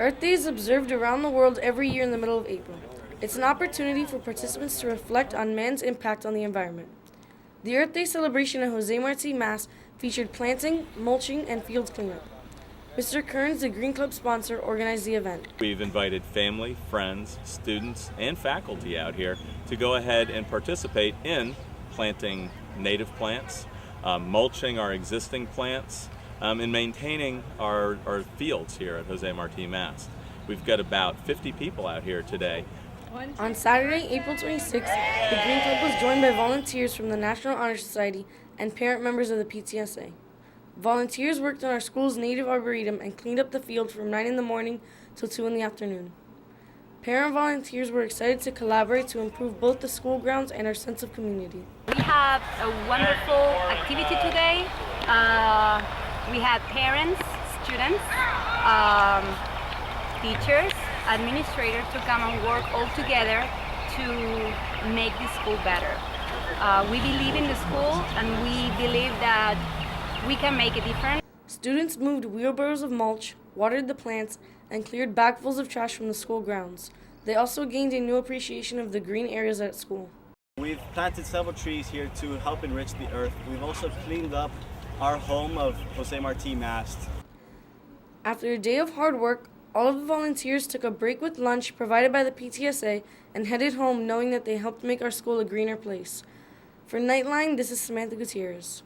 Earth Day is observed around the world every year in the middle of April. It's an opportunity for participants to reflect on man's impact on the environment. The Earth Day celebration at Jose Marti Mass featured planting, mulching, and field cleanup. Mr. Kearns, the Green Club sponsor, organized the event. We've invited family, friends, students, and faculty out here to go ahead and participate in planting native plants, mulching our existing plants, and maintaining our fields here at Jose Marti Mass. We've got about 50 people out here today. On Saturday, April 26th, the Green Club was joined by volunteers from the National Honor Society and parent members of the PTSA. Volunteers worked on our school's native arboretum and cleaned up the field from 9 in the morning till 2 in the afternoon. Parent volunteers were excited to collaborate to improve both the school grounds and our sense of community. We have a wonderful activity today. We had parents, students, teachers, administrators to come and work all together to make the school better. We believe in the school and we believe that we can make a difference. Students moved wheelbarrows of mulch, watered the plants, and cleared bagfuls of trash from the school grounds. They also gained a new appreciation of the green areas at school. We've planted several trees here to help enrich the earth. We've also cleaned up our home of Jose Marti Mast. After a day of hard work, all of the volunteers took a break with lunch provided by the PTSA and headed home knowing that they helped make our school a greener place. For Nightline, this is Samantha Gutierrez.